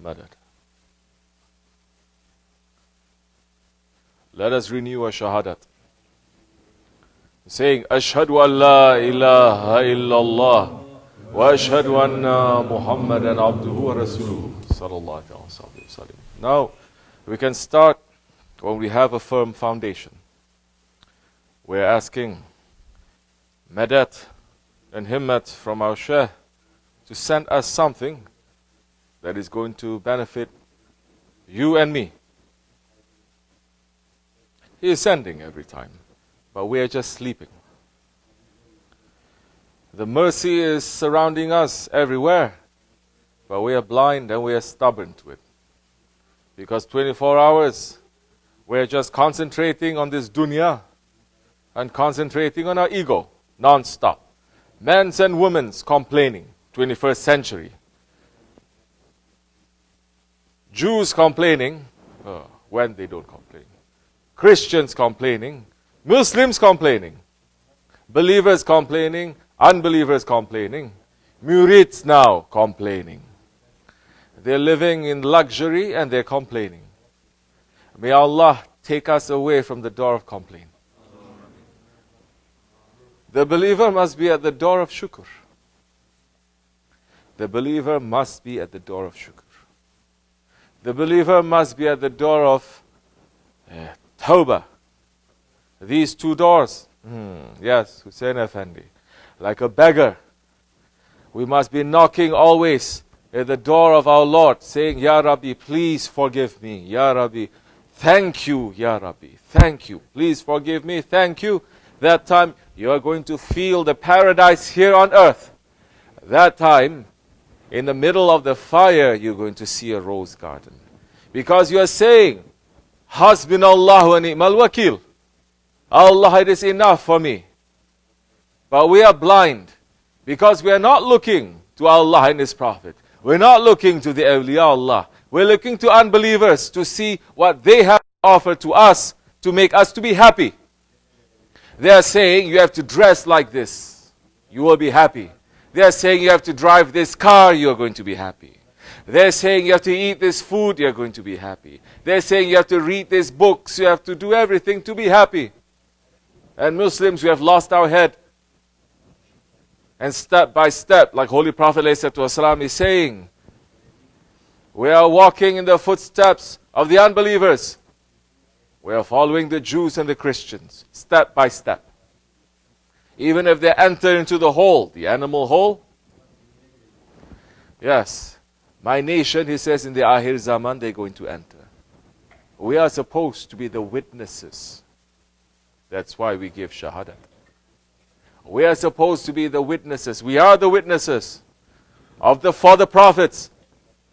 Madad. Let us renew our Shahadaat, saying, Ashhadu an la ilaha illallah wa ashhadu anna Muhammadan abduhu wa rasuluhu sallallahu alaihi wasallam. Now, we can start when we have a firm foundation. We're asking Madad and Himmat from our Shaykh to send us something that is going to benefit you and me. He is sending every time, but we are just sleeping. The mercy is surrounding us everywhere, but we are blind and we are stubborn to it. Because 24 hours, we are just concentrating on this dunya and concentrating on our ego non-stop. Men's and women's complaining, 21st century. Jews complaining, when they don't complain. Christians complaining, Muslims complaining, believers complaining, unbelievers complaining, murids now complaining. They're living in luxury and they're complaining. May Allah take us away from the door of complaint. The believer must be at the door of shukr. The believer must be at the door of shukr. The believer must be at the door of Tawbah. These two doors. Yes, Hussein Effendi. Like a beggar. We must be knocking always at the door of our Lord, saying, Ya Rabbi, please forgive me. Ya Rabbi, thank you. Ya Rabbi, thank you. Please forgive me. Thank you. That time, you are going to feel the paradise here on earth. That time, in the middle of the fire, you're going to see a rose garden. Because you are saying, Hasbunallahu wa ni'mal wakil. Allah, it is enough for me. But we are blind because we are not looking to Allah and His Prophet. We're not looking to the awliya Allah. We're looking to unbelievers to see what they have offered to us to make us to be happy. They are saying you have to dress like this. You will be happy. They are saying you have to drive this car. You are going to be happy. They're saying you have to eat this food. You're going to be happy. They're saying you have to read these books. You have to do everything to be happy. And Muslims, we have lost our head. And step by step, like Holy Prophet ﷺ is saying, we are walking in the footsteps of the unbelievers. We are following the Jews and the Christians, step by step. Even if they enter into the hole, the animal hole. Yes, my nation, he says, in the Akhir Zaman, they're going to enter. We are supposed to be the witnesses. That's why we give Shahadaat. We are supposed to be the witnesses. We are the witnesses for the prophets,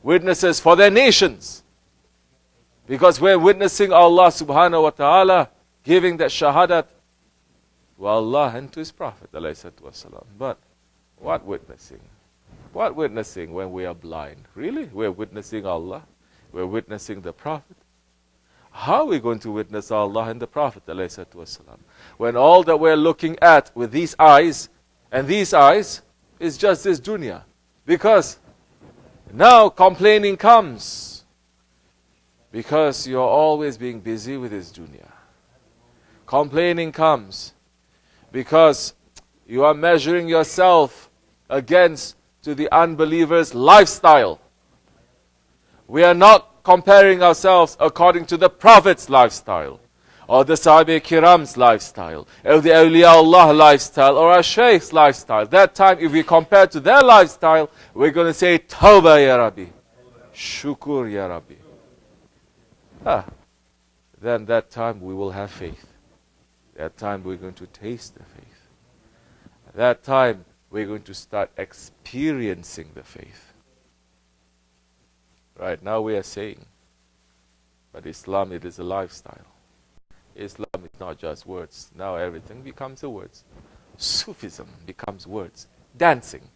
witnesses for their nations. Because we're witnessing Allah subhanahu wa ta'ala giving that Shahadaat to Allah and to His Prophet. But what witnessing? What witnessing when we are blind? Really? We're witnessing Allah? We're witnessing the Prophet? How are we going to witness Allah and the Prophet when all that we're looking at with these eyes and these eyes is just this dunya? Because now complaining comes because you're always being busy with this dunya. Complaining comes because you are measuring yourself against to the unbeliever's lifestyle. We are not comparing ourselves according to the Prophet's lifestyle, or the Sahabe Kiram's lifestyle, or the Awliya Allah lifestyle, or our Shaykh's lifestyle. That time, if we compare to their lifestyle, we're going to say, Tawbah Ya Rabbi, Shukr Ya Rabbi. Then that time we will have faith. That time we're going to taste the faith. That time we're going to start experiencing the faith. Right now we are saying, but Islam, it is a lifestyle. Islam is not just words. Now everything becomes the words. Sufism becomes words. Dancing.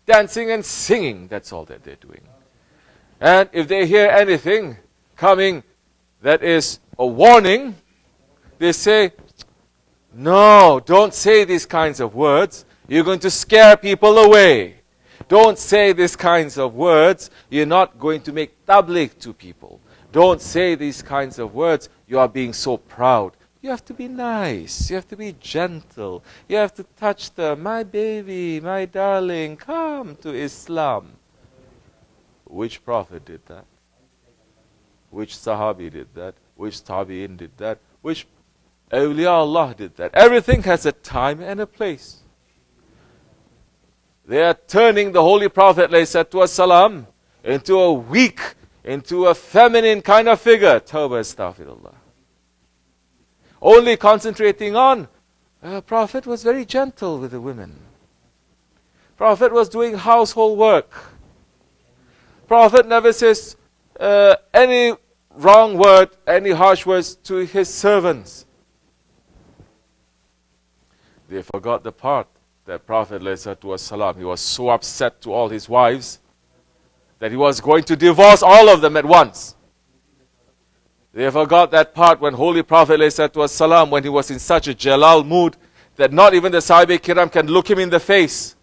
Dancing and singing, that's all that they're doing. And if they hear anything coming that is a warning, they say, no, don't say these kinds of words. You're going to scare people away. Don't say these kinds of words. You're not going to make tabligh to people. Don't say these kinds of words. You are being so proud. You have to be nice. You have to be gentle. You have to touch them. My baby, my darling, come to Islam. Which Prophet did that? Which Sahabi did that? Which Tabi'in did that? Which Awliya Allah did that? Everything has a time and a place. They are turning the Holy Prophet ﷺ into a weak, into a feminine kind of figure. Tawbah astaghfirullah. Only concentrating on, Prophet was very gentle with the women. Prophet was doing household work. Prophet never says any wrong word, any harsh words to his servants. They forgot the part that Prophet ﷺ, he was so upset to all his wives that he was going to divorce all of them at once. They forgot that part when Holy Prophet ﷺ, when he was in such a jalal mood that not even the Sahaba Kiram can look him in the face.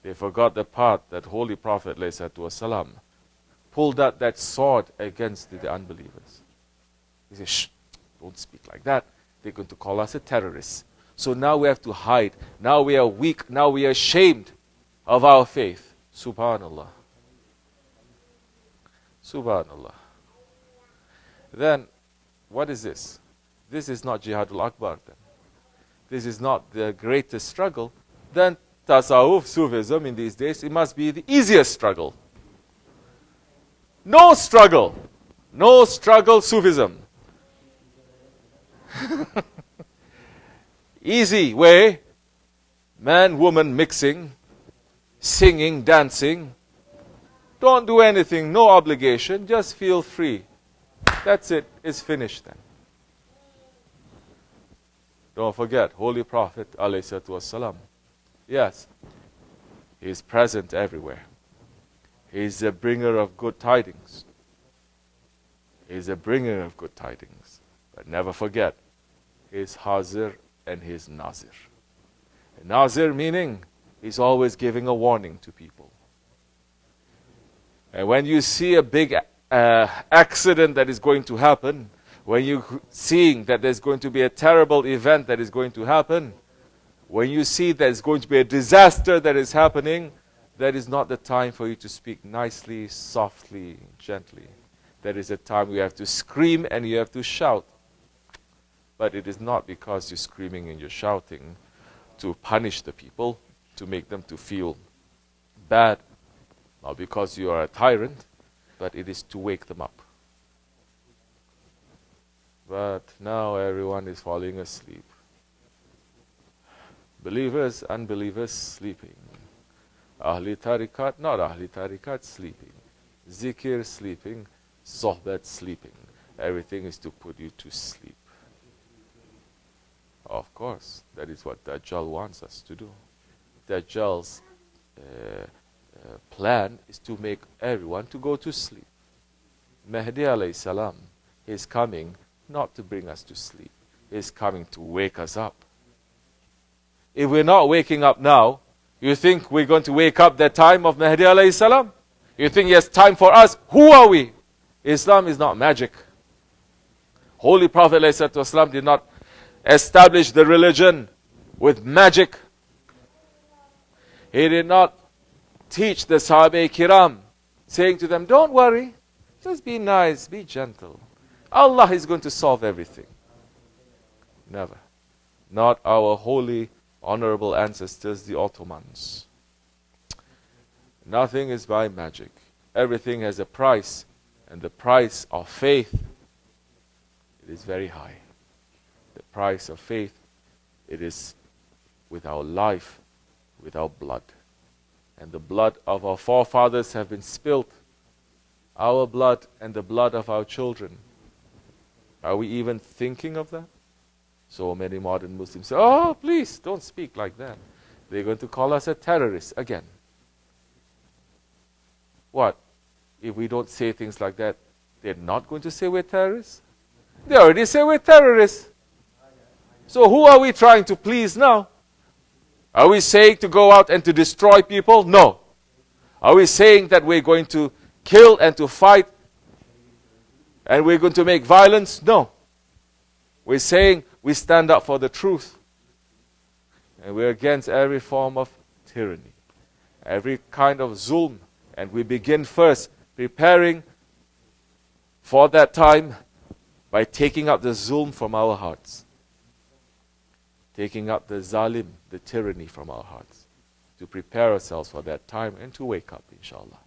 They forgot the part that Holy Prophet ﷺ pulled out that sword against the unbelievers. He said, shh, don't speak like that. They're going to call us a terrorist. So now we have to hide. Now we are weak. Now we are ashamed of our faith. Subhanallah. Subhanallah. Then, what is this? This is not Jihadul Akbar then. This is not the greatest struggle. Then Tasawwuf, Sufism in these days, it must be the easiest struggle. No struggle. No struggle, Sufism. Easy way, man, woman mixing, singing, dancing. Don't do anything, no obligation, just feel free. That's it, it's finished then. Don't forget, Holy Prophet ﷺ. Yes, he is present everywhere. He is a bringer of good tidings. He is a bringer of good tidings. But never forget, he is Hazir and he is Nazir. Nazir meaning he's always giving a warning to people. And when you see a big accident that is going to happen, when you're seeing that there's going to be a terrible event that is going to happen, when you see there's going to be a disaster that is happening, that is not the time for you to speak nicely, softly, gently. That is a time you have to scream and you have to shout. But it is not because you're screaming and you're shouting to punish the people, to make them to feel bad, not because you are a tyrant, but it is to wake them up. But now everyone is falling asleep. Believers, unbelievers sleeping. Ahli Tariqat, not Ahli Tariqat, sleeping. Zikr, sleeping. Sohbet, sleeping. Everything is to put you to sleep. Of course, that is what Dajjal wants us to do. Dajjal's plan is to make everyone to go to sleep. Mahdi alayhi salam is coming not to bring us to sleep. He is coming to wake us up. If we're not waking up now, you think we're going to wake up that time of Mahdi alayhi salam? You think yes, time for us? Who are we? Islam is not magic. Holy Prophet ﷺ did not establish the religion with magic. He did not teach the Sahaba Kiram, saying to them, don't worry, just be nice, be gentle. Allah is going to solve everything. Never. Not our holy, honorable ancestors, the Ottomans. Nothing is by magic. Everything has a price, and the price of faith, it is very high. The price of faith, it is with our life, with our blood. And the blood of our forefathers have been spilt. Our blood and the blood of our children. Are we even thinking of that? So many modern Muslims say, oh, please, don't speak like that. They're going to call us a terrorist again. What? If we don't say things like that, they're not going to say we're terrorists? They already say we're terrorists. So who are we trying to please now? Are we saying to go out and to destroy people? No. Are we saying that we're going to kill and to fight and we're going to make violence? No. We're saying we stand up for the truth. And we're against every form of tyranny, every kind of zulm. And we begin first preparing for that time by taking up the zulm from our hearts. Taking up the zalim, the tyranny from our hearts. To prepare ourselves for that time and to wake up, inshallah.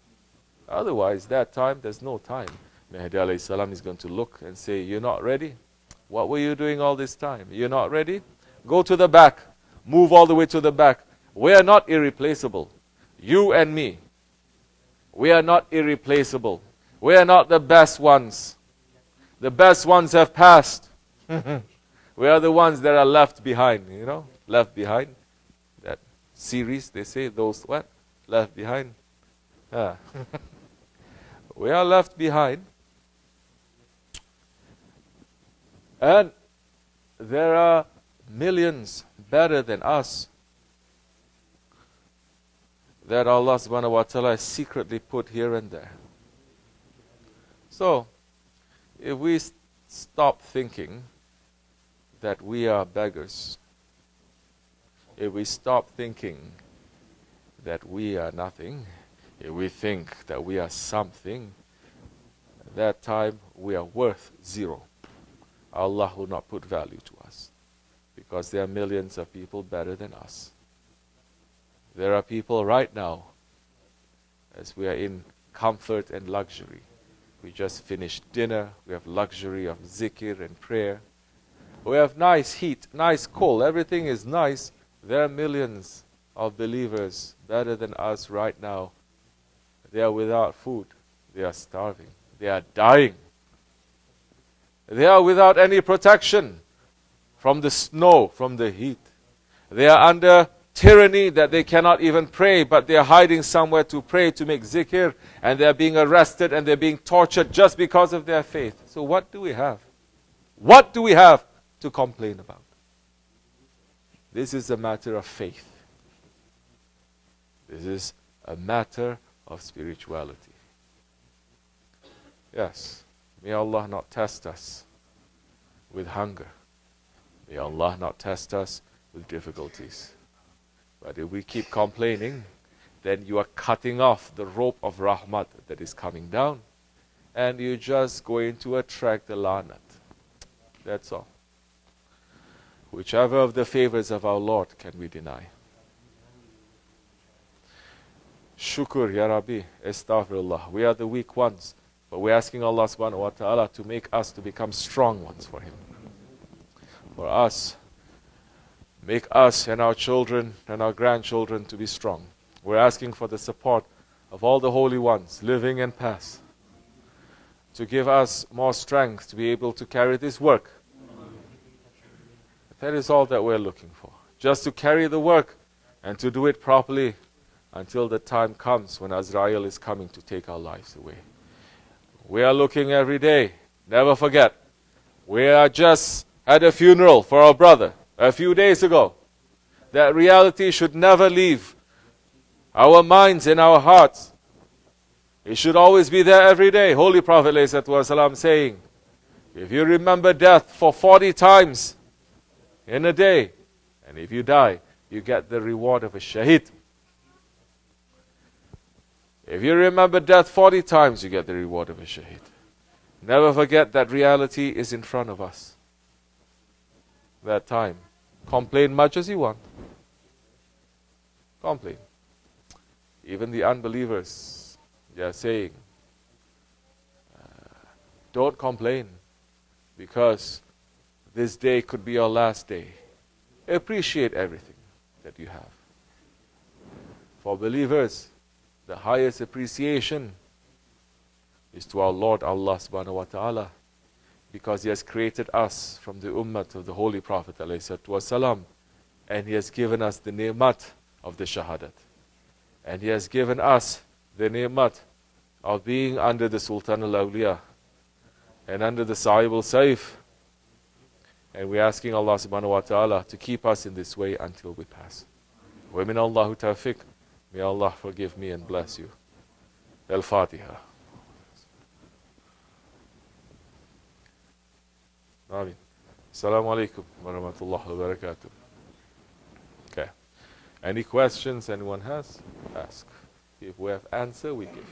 Otherwise, that time, there's no time. Mahdi alayhi salam is going to look and say, you're not ready? What were you doing all this time? You're not ready? Go to the back. Move all the way to the back. We are not irreplaceable. You and me. We are not irreplaceable. We are not the best ones. The best ones have passed. We are the ones that are left behind, you know? Left behind. That series, they say, those what? Left behind. Ah. We are left behind. And there are millions better than us that Allah subhanahu wa ta'ala has secretly put here and there. So, if we stop thinking that we are beggars, if we stop thinking that we are nothing, if we think that we are something, at that time we are worth zero. Allah will not put value to us because there are millions of people better than us. There are people right now, as we are in comfort and luxury. We just finished dinner, we have luxury of zikr and prayer. We have nice heat, nice cold, everything is nice. There are millions of believers better than us right now. They are without food, they are starving, they are dying. They are without any protection from the snow, from the heat. They are under tyranny that they cannot even pray, but they are hiding somewhere to pray, to make zikr, and they are being arrested and they are being tortured just because of their faith. So what do we have? What do we have to complain about? This is a matter of faith. This is a matter of spirituality. Yes. May Allah not test us with hunger. May Allah not test us with difficulties. But if we keep complaining, then you are cutting off the rope of rahmat that is coming down. And you're just going to attract the lanat. That's all. Whichever of the favors of our Lord can we deny? Shukr, Ya Rabbi, astaghfirullah. We are the weak ones. But we're asking Allah subhanahu wa ta'ala to make us to become strong ones for Him. For us, make us and our children and our grandchildren to be strong. We're asking for the support of all the holy ones, living and past, to give us more strength to be able to carry this work. That is all that we're looking for. Just to carry the work and to do it properly until the time comes when Azrael is coming to take our lives away. We are looking every day. Never forget. We are just at a funeral for our brother a few days ago. That reality should never leave our minds and our hearts. It should always be there every day. Holy Prophet ﷺ saying, if you remember death for 40 times in a day, and if you die, you get the reward of a shaheed. If you remember death 40 times, you get the reward of a shaheed. Never forget that reality is in front of us. That time. Complain much as you want. Complain. Even the unbelievers, they are saying, don't complain, because this day could be your last day. Appreciate everything that you have. For believers, the highest appreciation is to our Lord Allah subhanahu wa ta'ala, because He has created us from the ummah of the Holy Prophet ﷺ, and He has given us the ni'mat of the Shahadaat. And He has given us the ni'mat of being under the Sultan al-Awliya and under the Sahib al-Saif. And we're asking Allah subhanahu wa ta'ala to keep us in this way until we pass. Wa min Allahu tawfiq. May Allah forgive me and bless you. Al-Fatiha. Ameen. Assalamu alaikum wa rahmatullahi wa barakatuh. Okay. Any questions anyone has? Ask. If we have answer, we give.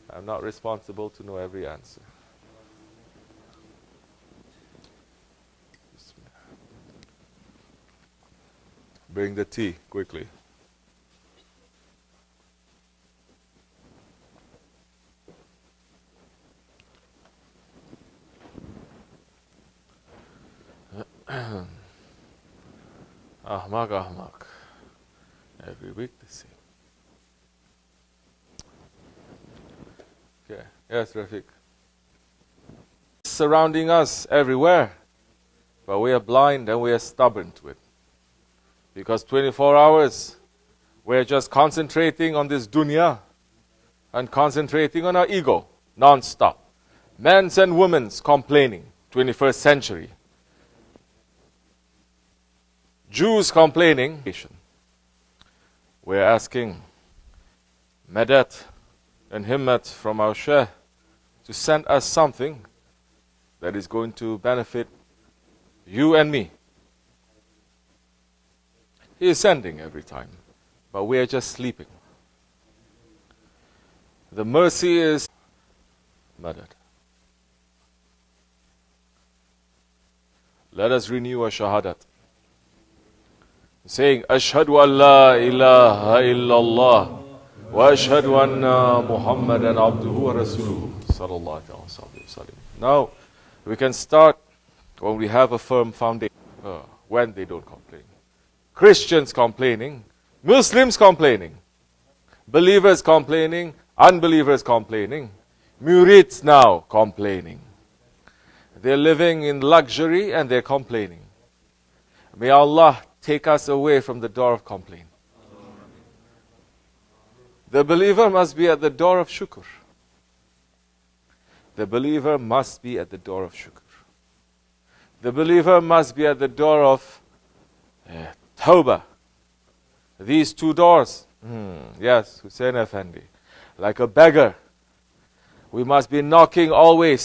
I'm not responsible to know every answer. Bring the tea quickly. Ahmak. Every week the same. Okay. Yes, Rafiq. Surrounding us everywhere. But we are blind and we are stubborn to it. Because 24 hours, we're just concentrating on this dunya and concentrating on our ego non-stop. Men's and women's complaining, 21st century. Jews complaining. We're asking Madat and Himmat from our Shaykh to send us something that is going to benefit you and me. He is sending every time, but we are just sleeping. The mercy is Madad. Let us renew our Shahadaat, saying, Ashhadu an la ilaha illallah wa ashhadu anna Muhammadan abduhu wa rasuluhu sallallahu alaihi wasallam. Now, we can start when we have a firm foundation, when they don't complain. Christians complaining, Muslims complaining, believers complaining, unbelievers complaining, murids now complaining. They're living in luxury and they're complaining. May Allah take us away from the door of complaint. The believer must be at the door of shukr. The believer must be at the door of shukr. The believer must be at the door of Tawbah. These two doors. Yes, Hussein Effendi. Like a beggar. We must be knocking always.